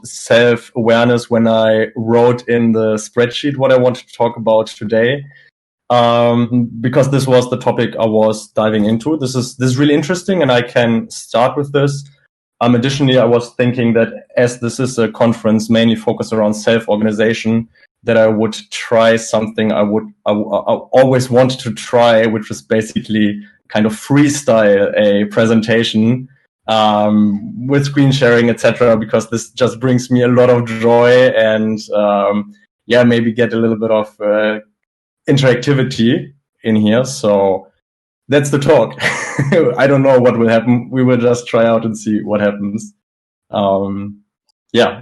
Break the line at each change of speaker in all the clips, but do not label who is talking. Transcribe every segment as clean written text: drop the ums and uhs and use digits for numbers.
self-awareness when I wrote in the spreadsheet what I wanted to talk about today, because this was the topic I was diving into. This is really interesting, and I can start with this. Additionally, I was thinking that as this is a conference mainly focused around self-organization, that I would try something I always wanted to try, which is basically kind of freestyle a presentation with screen sharing, etc., because this just brings me a lot of joy and maybe get a little bit of interactivity in here. So that's the talk. I don't know what will happen. We will just try out and see what happens.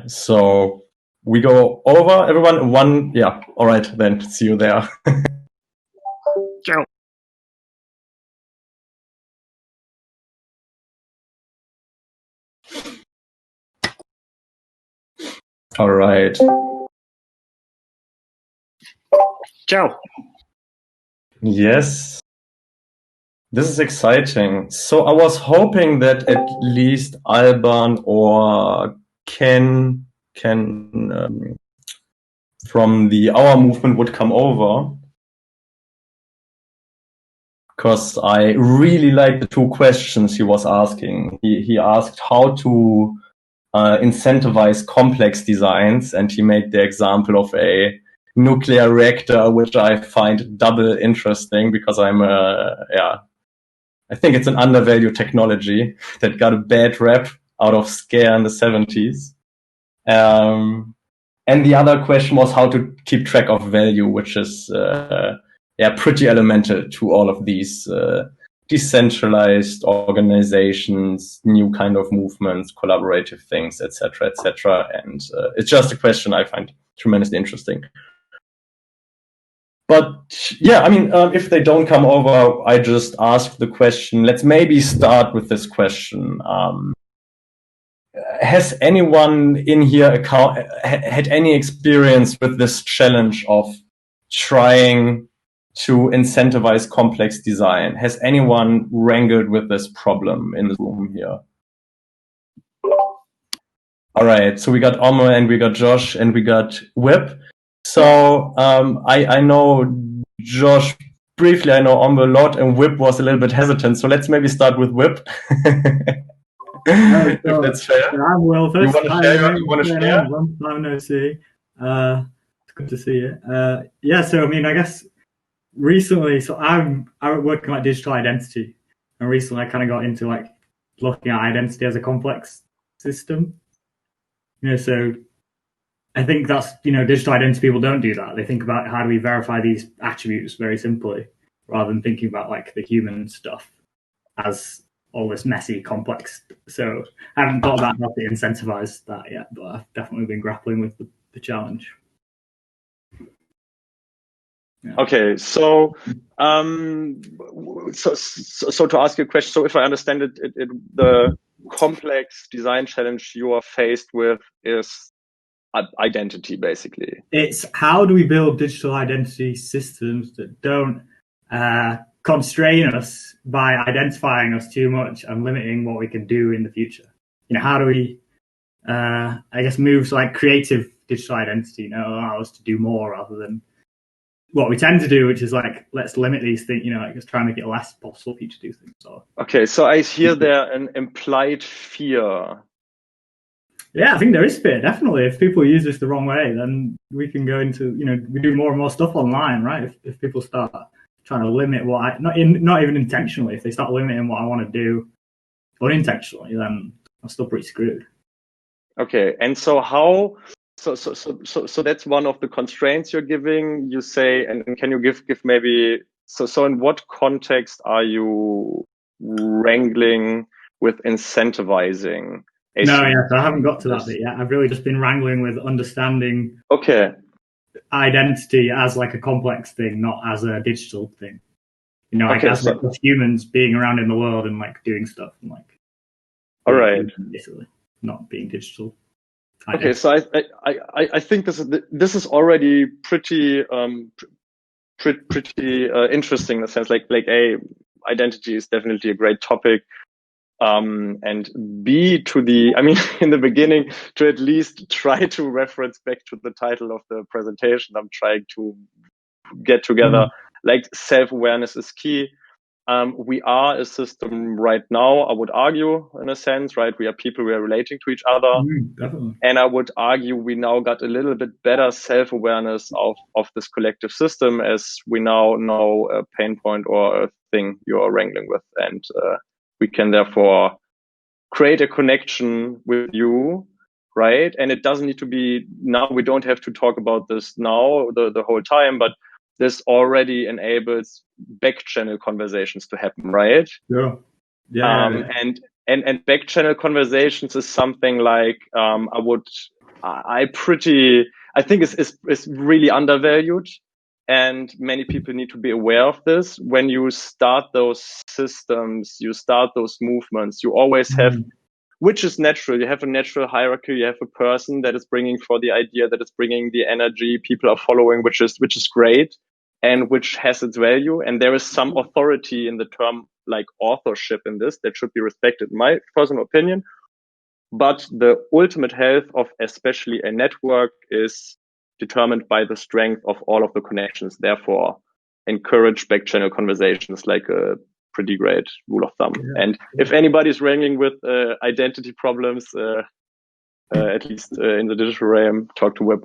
So we go over everyone. All right, then see you there.
Ciao.
All right.
Ciao.
Yes. This is exciting. So I was hoping that at least Alban or Ken from the Our movement would come over, because I really like the two questions he was asking. He asked how to incentivize complex designs, and he made the example of a nuclear reactor, which I find double interesting because I think it's an undervalued technology that got a bad rep out of scare in the 70s. And the other question was how to keep track of value, which is pretty elemental to all of these decentralized organizations, new kind of movements, collaborative things, etc., etc. And it's just a question I find tremendously interesting. But yeah, I mean, if they don't come over, I just ask the question. Let's maybe start with this question. Has anyone in here had any experience with this challenge of trying to incentivize complex design? Has anyone wrangled with this problem in the room here? All right, so we got Omer and we got Josh and we got Whip. So I know Josh briefly, I know Omer a lot, and Whip was a little bit hesitant. So let's maybe start with Whip. If that's fair.
I'm Will first.
You want to share?
Long time no see. It's good to see you. So I mean, I guess recently, so I'm working like digital identity, and recently I kind of got into like looking at identity as a complex system. So I think that's, digital identity people don't do that. They think about how do we verify these attributes very simply, rather than thinking about like the human stuff as all this messy, complex. So I haven't thought about how to incentivize that yet, but I've definitely been grappling with the challenge.
Yeah. Okay, so so to ask you a question, so if I understand it, the complex design challenge you are faced with is identity, basically.
It's how do we build digital identity systems that don't constrain us by identifying us too much and limiting what we can do in the future. How do we, I guess, move to like creative digital identity, allow us to do more rather than what we tend to do, which is like, let's limit these things, like just try and make it less possible for you to do things. So. Okay,
so I hear there an implied fear.
Yeah, I think there is fear, definitely. If people use this the wrong way, then we can go into, we do more and more stuff online, right? If people start trying to limit what not even intentionally, if they start limiting what I want to do unintentionally, then I'm still pretty screwed.
Okay, and so how? So that's one of the constraints you're giving. You say, and can you give maybe so in what context are you wrangling with incentivizing?
No, yes, I haven't got to that bit yet. I've really just been wrangling with understanding identity as like a complex thing, not as a digital thing. As humans being around in the world and like doing stuff and like.
All right.
Basically, not being digital.
Okay, so I think this is already pretty interesting in the sense like identity is definitely a great topic. and B, I mean, in the beginning, to at least try to reference back to the title of the presentation I'm trying to get together, like self-awareness is key. We are a system right now, I would argue, in a sense, right? We are people, we are relating to each other.
Definitely.
And I would argue we now got a little bit better self-awareness of this collective system, as we now know a pain point or a thing you are wrangling with. And we can therefore create a connection with you, right? And it doesn't need to be now. We don't have to talk about this now the whole time, but this already enables back channel conversations to happen, right?
Yeah.
And back channel conversations is something like I think is really undervalued, and many people need to be aware of this. When you start those systems, you start those movements, you always have, which is natural. You have a natural hierarchy. You have a person that is bringing for the idea, that is bringing the energy. People are following, which is great, and which has its value. And there is some authority in the term like authorship in this that should be respected, in my personal opinion. But the ultimate health of especially a network is determined by the strength of all of the connections. Therefore, encourage back channel conversations like a pretty great rule of thumb. And if anybody's wrangling with identity problems, at least in the digital realm, talk to Whip.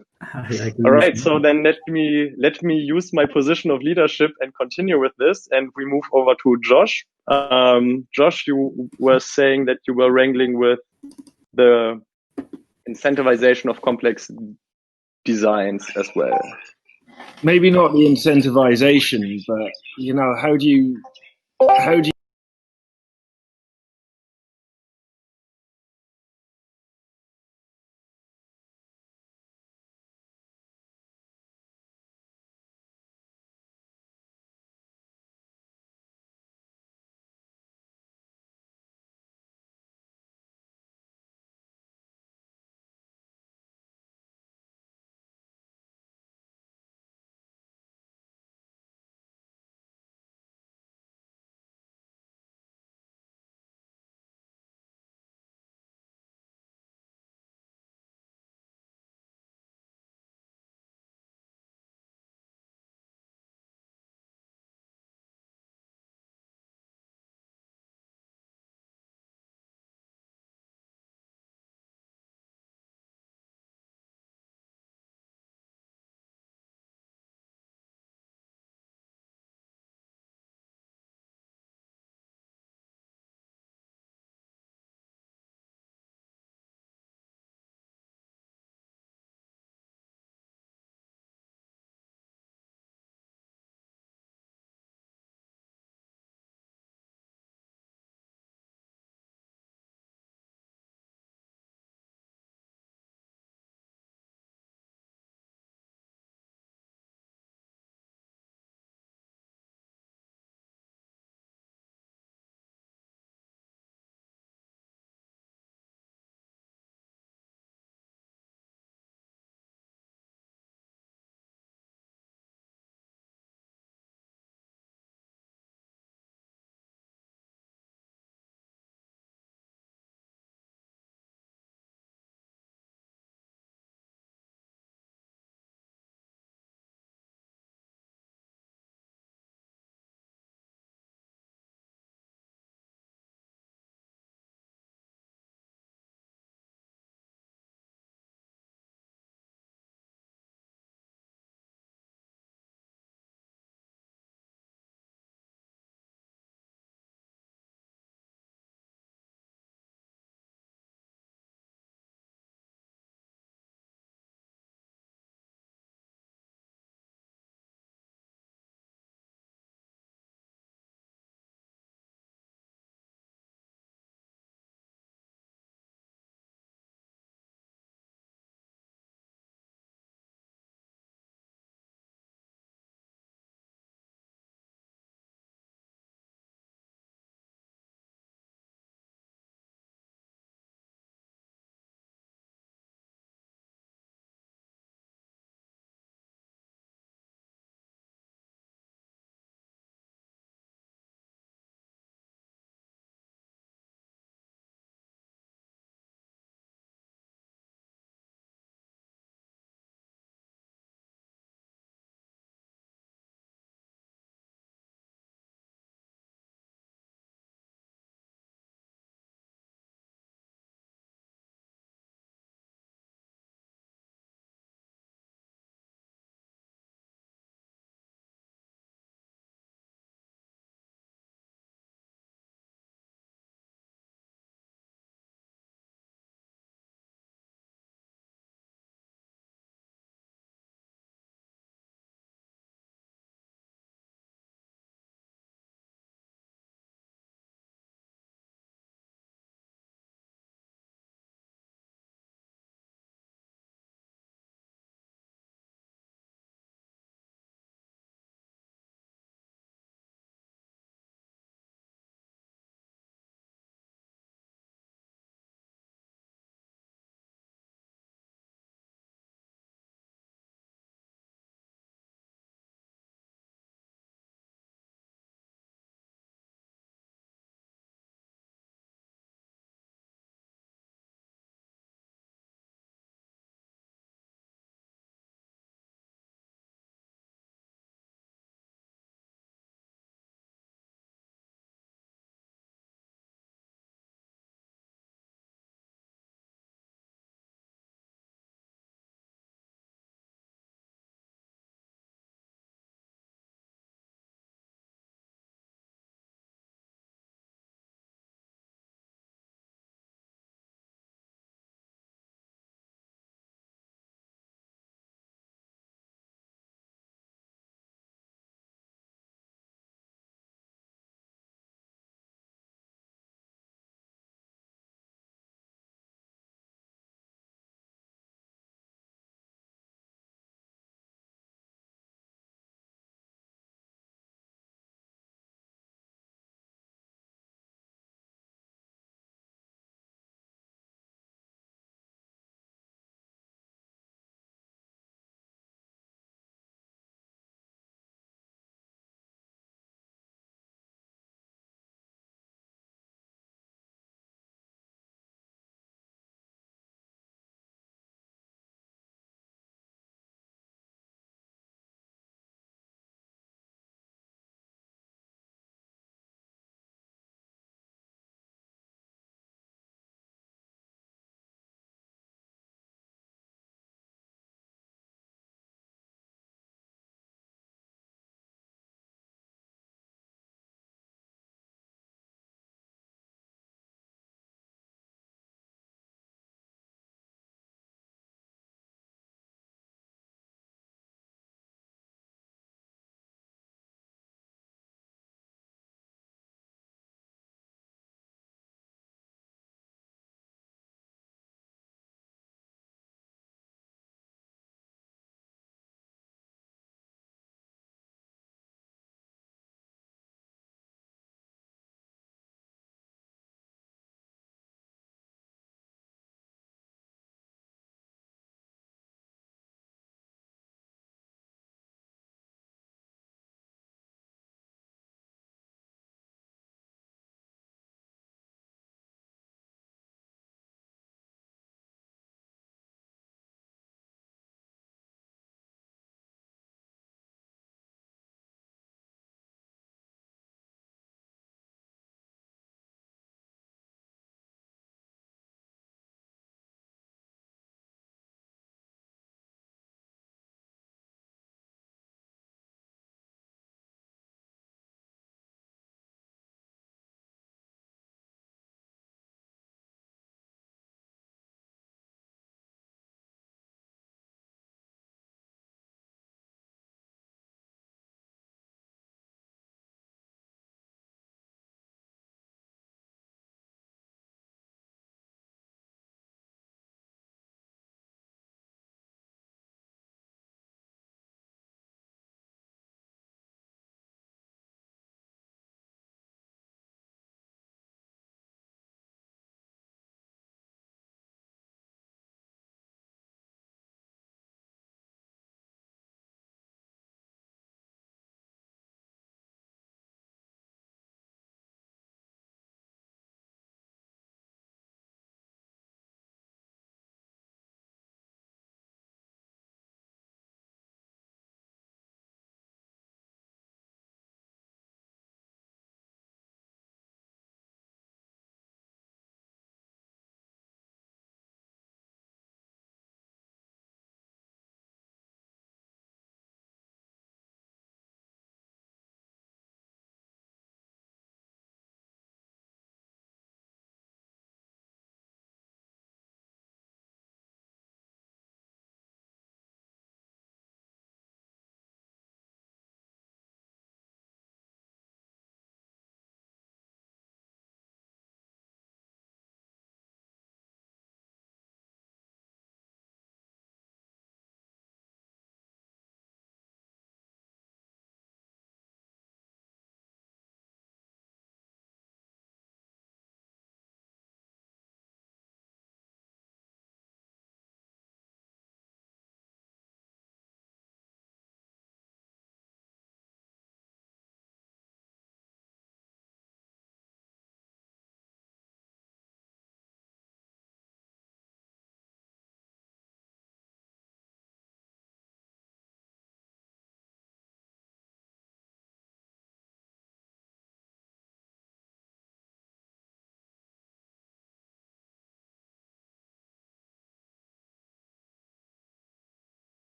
All right, so then let me use my position of leadership and continue with this, and we move over to Josh. Josh, you were saying that you were wrangling with the incentivization of complex designs as well.
Maybe not the incentivization, but how do you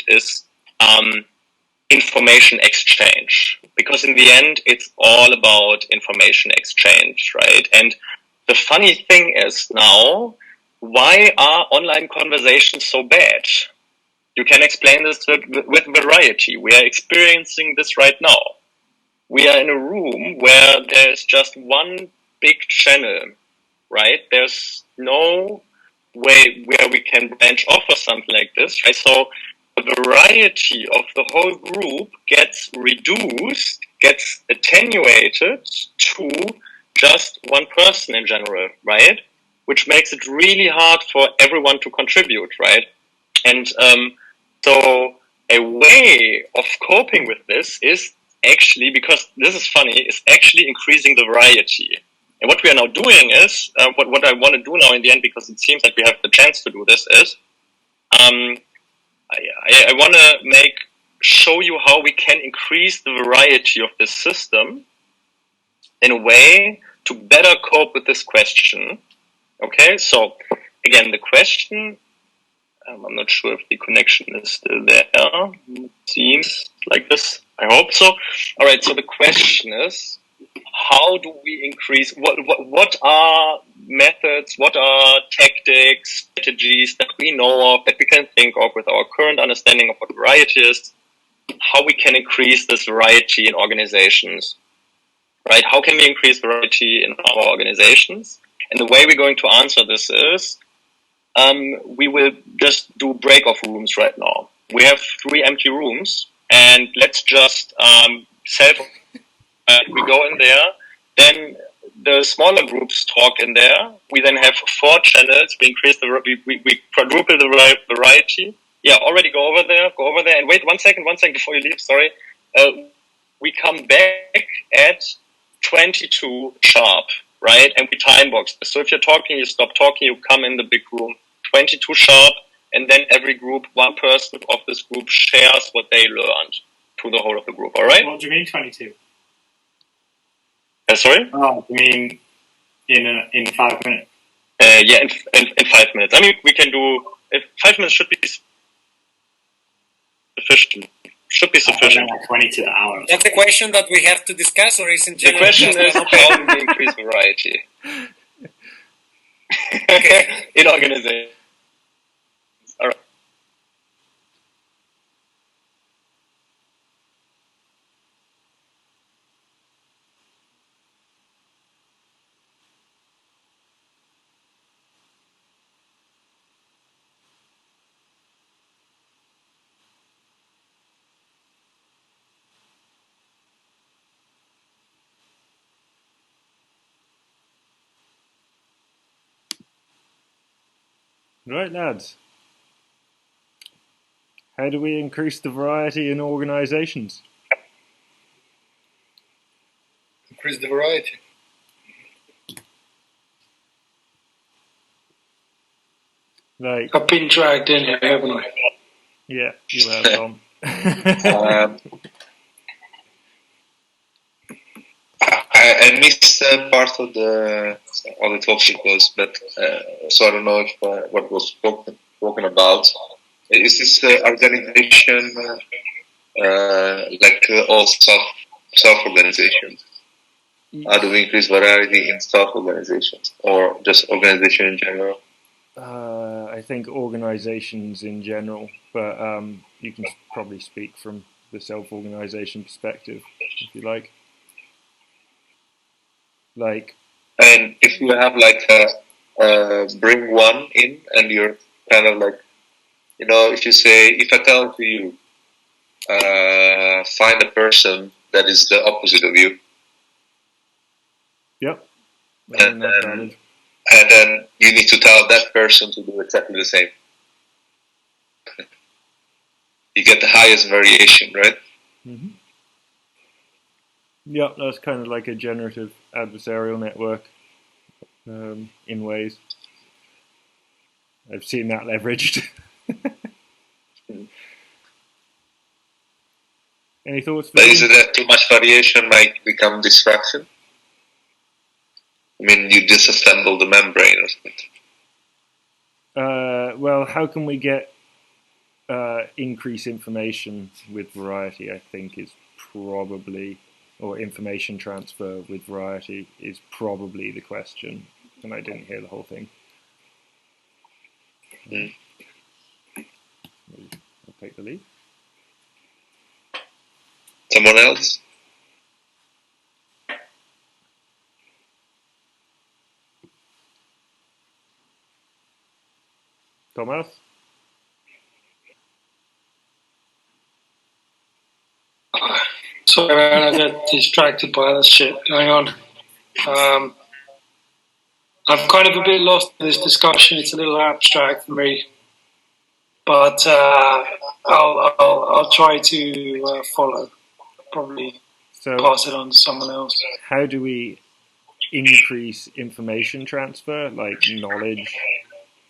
is information exchange, because in the end, it's all about information exchange, right? And the funny thing is now, why are online conversations so bad? You can explain this with variety. We are experiencing this right now. We are in a room where there's just one big channel, right? There's no way where we can branch off or something like this, right? So the variety of the whole group gets reduced, gets attenuated to just one person in general, right? Which makes it really hard for everyone to contribute, right? And so a way of coping with this is actually, because this is funny, is actually increasing the variety. And what we are now doing is, what I want to do now in the end, because it seems that we have the chance to do this, is I want to show you how we can increase the variety of this system in a way to better cope with this question. Okay, so again, the question, I'm not sure if the connection is still there. It seems like this. I hope so. All right, so the question is, how do we increase, what are methods, what are tactics, strategies that we know of, that we can think of with our current understanding of what variety is, how we can increase this variety in organizations, right? How can we increase variety in our organizations? And the way we're going to answer this is, we will just do break-off rooms right now. We have 3 empty rooms, and let's just we go in there, then the smaller groups talk in there. We then have 4 channels. We increase we quadruple the variety. Yeah, already go over there, and wait one second before you leave, sorry. We come back at 22 sharp, right? And we time box this. So if you're talking, you stop talking, you come in the big room, 22 sharp, and then every group, one person of this group shares what they learned to the whole of the group, all right?
What do you mean 22?
Sorry?
Oh, you mean in 5 minutes?
Yeah, in 5 minutes. I mean, we can do, 5 minutes should be sufficient. Should be sufficient.
22 hours.
That's a question that we have to discuss, or is in general?
The question is, how do we increase variety in organizations? All right.
Right, lads. How do we increase the variety in organizations?
Increase the variety.
Like,
I've been dragged in here, haven't I?
yeah, you have, Tom.
I missed part of the topic was, but so I don't know if what was spoken about. Is this organization like all self-organization? How do we increase variety in self-organizations, or just organization in general?
I think organizations in general, but you can probably speak from the self-organization perspective, if you like.
And if you have like bring one in, and you're kind of like, if you say, if I tell to you, find a person that is the opposite of you.
Yep.
And then you need to tell that person to do exactly the same. You get the highest variation, right?
Mm-hmm. Yep, that's kind of like a generative adversarial network in ways. I've seen that leveraged. Any thoughts?
But is it that too much variation might become distraction? I mean, you disassemble the membrane or something.
Well, how can we get increase information with variety, I think, is probably, or information transfer with variety is probably the question. And I didn't hear the whole thing. I'll take the lead.
Someone else?
Thomas?
Sorry, man, I got distracted by that shit going on. I'm kind of a bit lost in this discussion. It's a little abstract for me, but I'll try to follow. Probably pass it on to someone else.
How do we increase information transfer, like knowledge,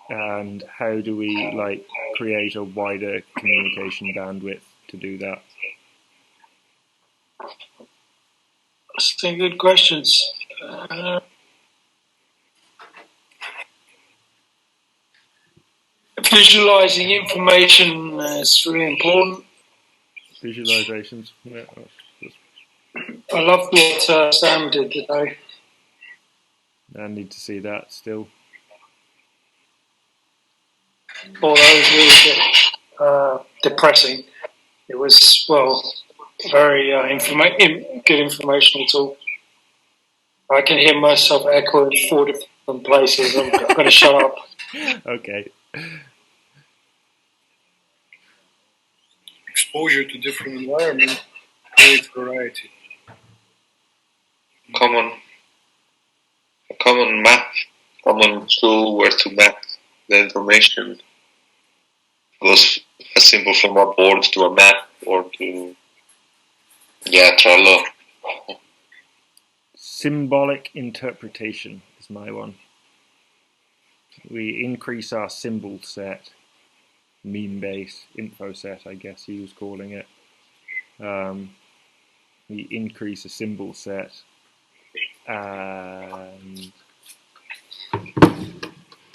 and how do we like create a wider communication bandwidth to do that?
Some good questions. Visualizing information is really important.
Visualizations. Yeah.
I love what Sam did today.
I need to see that still.
Well, that was really depressing. It was, well, very good informational tool. I can hear myself echo in 4 different places. I'm going to shut up.
Okay.
Exposure to different environments creates variety.
A common map, common tool where to map the information. Goes as simple from a board to a map or to Trello.
Symbolic interpretation is my one. We increase our symbol set, meme base, info set, I guess he was calling it. We increase a symbol set, and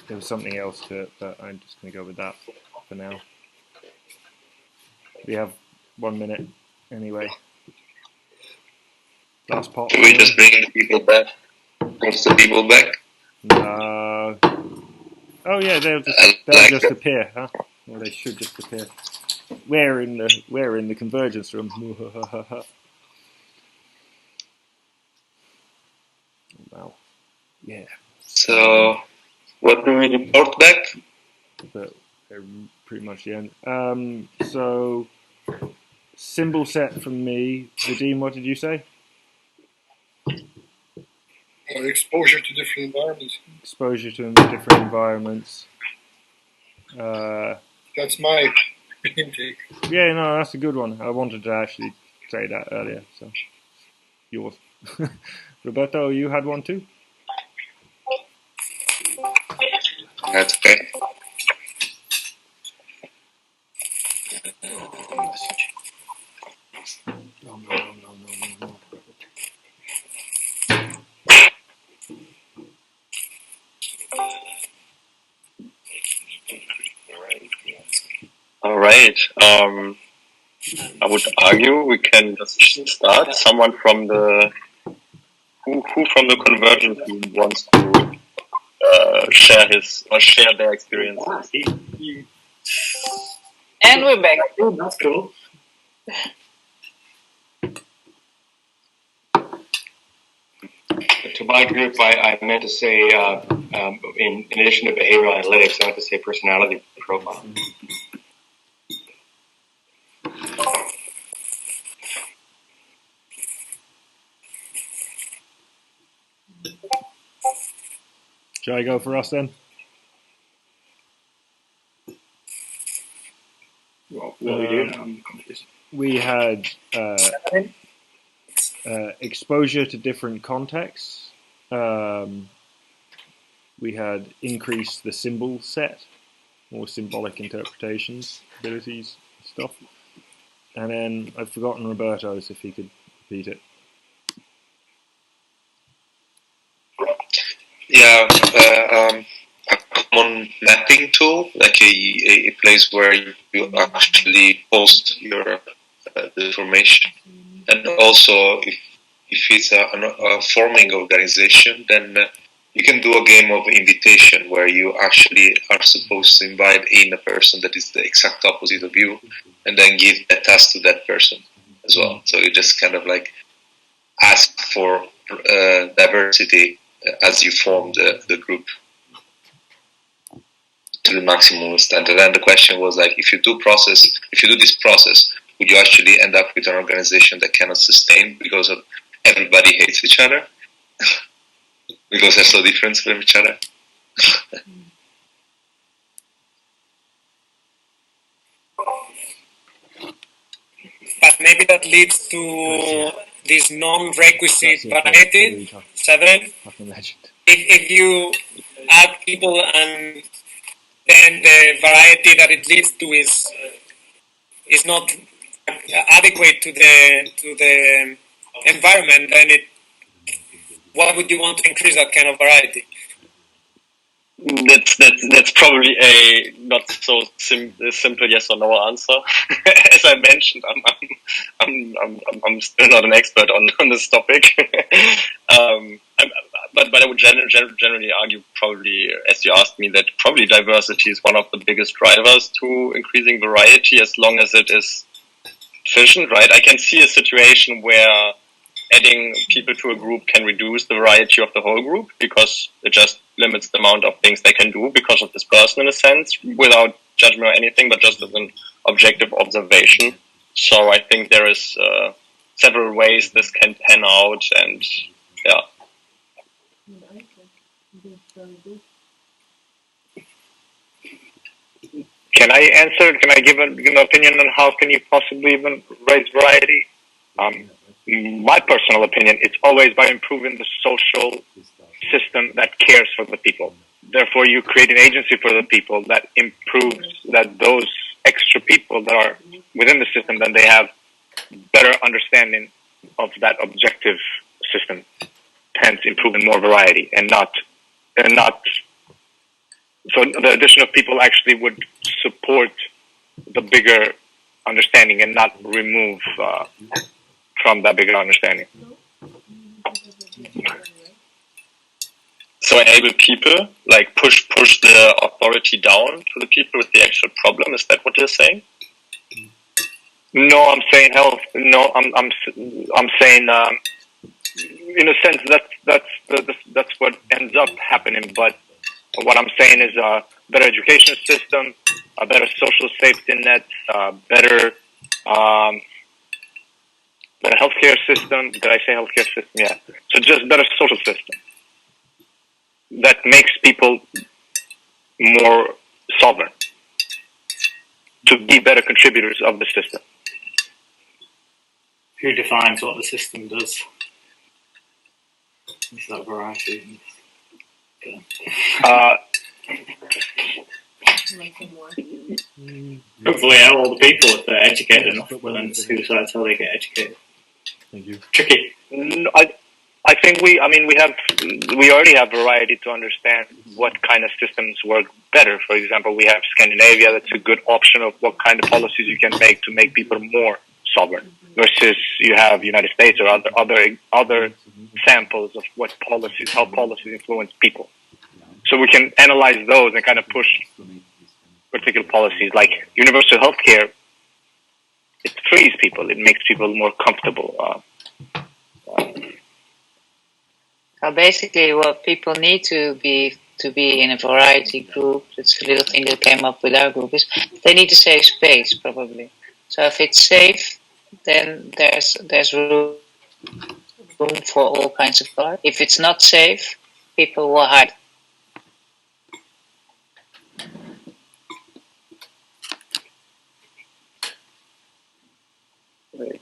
there was something else to it, but I'm just going to go with that for now. We have 1 minute anyway. Last pot.
Should we just bring the people back? What's the people back?
No. Oh yeah, they'll just appear, huh? Well, they should just appear. We're in the convergence room. Wow. Yeah.
So, what do we report back?
But they're pretty much the end. So, symbol set from me. Vadim, what did you say?
Exposure to different environments.
Exposure to different environments.
That's my intake.
Yeah, no, that's a good one. I wanted to actually say that earlier. So, yours. Roberto, you had one too?
That's okay.
No.
All right. I would argue we can just start. Someone from the who from the convergence team wants to share their experiences.
And we're back.
Oh, that's cool.
To my group, I meant to say, in addition to behavioral analytics, I meant to say personality profile.
Shall I go for us then?
Well, what we do?
We had exposure to different contexts. We had increased the symbol set, or symbolic interpretations, abilities, stuff. And then I've forgotten Roberto's, if he could repeat it.
Yeah, common mapping tool, like a place where you actually post your the information. And also, if it's a forming organization, then you can do a game of invitation where you actually are supposed to invite in a person that is the exact opposite of you, and then give a task to that person as well. So you just kind of like ask for diversity as you form the group to the maximum extent. And then the question was like, if you do this process, would you actually end up with an organization that cannot sustain because of everybody hates each other? Because they're so different from each other?
But maybe that leads to this non-requisite variety, Severin. If you add people and then the variety that it leads to is not adequate to the environment, then why would you want to increase that kind of variety?
That's probably a not so simple yes or no answer. As I mentioned, I'm still not an expert on this topic. But I would generally argue, probably, as you asked me, that probably diversity is one of the biggest drivers to increasing variety, as long as it is efficient, right? I can see a situation where adding people to a group can reduce the variety of the whole group because it just limits the amount of things they can do because of this person, in a sense, without judgment or anything, but just as an objective observation. So I think there is several ways this can pan out, and yeah.
Can I answer? Can I give an opinion on how can you possibly even raise variety? My personal opinion, it's always by improving the social system that cares for the people. Therefore, you create an agency for the people that improves that those extra people that are within the system, then they have better understanding of that objective system, hence improving more variety and not. So the addition of people actually would support the bigger understanding and not remove from that bigger understanding.
So enable people, like push the authority down to the people with the actual problem. Is that what you're saying?
No, I'm saying health. No, I'm saying in a sense that's what ends up happening. But what I'm saying is a better education system, a better social safety net, better healthcare system. Did I say healthcare system? Yeah. So just better social system that makes people more sovereign to be better contributors of the system.
Who defines what the system does? Is that variety? Hopefully, all the people, if they're educated enough, will then who decides how they get educated.
Thank you.
Tricky. I think we already have variety to understand what kind of systems work better. For example, we have Scandinavia. That's a good option of what kind of policies you can make to make people more sovereign. Versus you have United States or other samples of how policies influence people. So we can analyze those and kind of push particular policies like universal healthcare. It frees people. It makes people more comfortable.
So basically, what people need to be in a variety group, it's a little thing that came up with our group, is they need a safe space, probably. So if it's safe, then there's room for all kinds of color. If it's not safe, people will hide.
Right.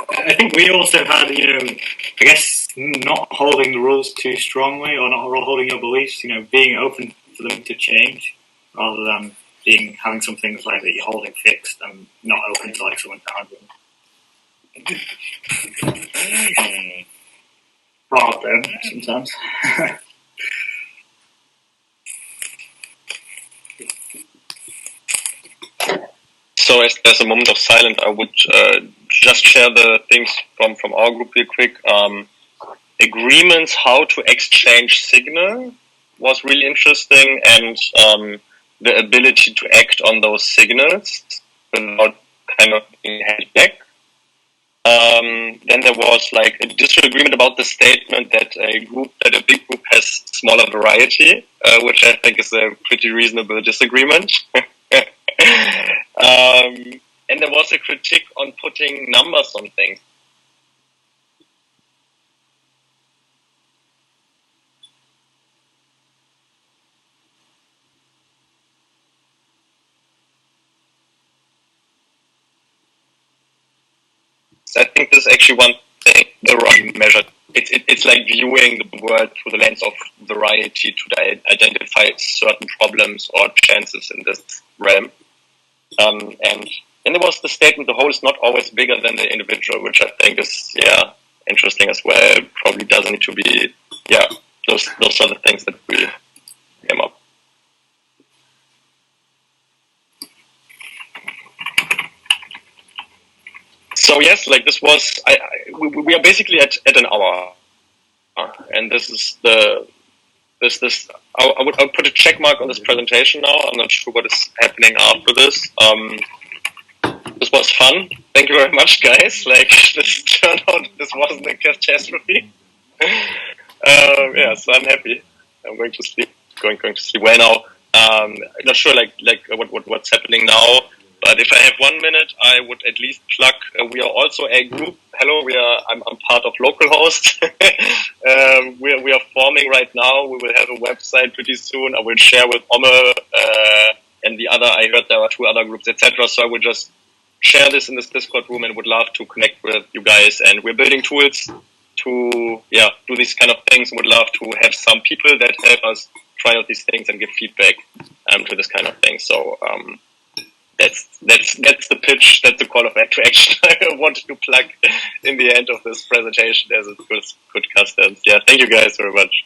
I think we also had, I guess, not holding the rules too strongly or not holding your beliefs, being open for them to change rather than having some things like that you're holding fixed and not open to like someone to argue.
hard though sometimes.
So as there's a moment of silence, I would just share the things from our group real quick. Agreements how to exchange signal was really interesting, and the ability to act on those signals without kind of being held back. Then there was like a disagreement about the statement that a big group has smaller variety, which I think is a pretty reasonable disagreement. And there was a critique on putting numbers on things. I think this is actually one thing the right measure. It's like viewing the world through the lens of variety to identify certain problems or chances in this realm. And then there was the statement, the whole is not always bigger than the individual, which I think is, interesting as well. Probably doesn't need to be, those are the things that we came up. So yes, like this was, we are basically at an hour. And this is I would put a check mark on this presentation now. I'm not sure what is happening after this. This was fun. Thank you very much, guys. Like this turned out, this wasn't a catastrophe. So I'm happy. I'm going to sleep. Going to sleep well now. I'm not sure what's happening now. But if I have 1 minute, I would at least plug. We are also a group. Hello, I'm part of Localhost. We are forming right now. We will have a website pretty soon. I will share with Omme and the other. I heard there are 2 other groups, etc. So I will just share this in this Discord room and would love to connect with you guys. And we're building tools to do these kind of things. Would love to have some people that help us try out these things and give feedback to this kind of thing. So. That's the pitch. That's the call to action I wanted to plug in the end of this presentation as a good customs. Yeah, thank you guys very much.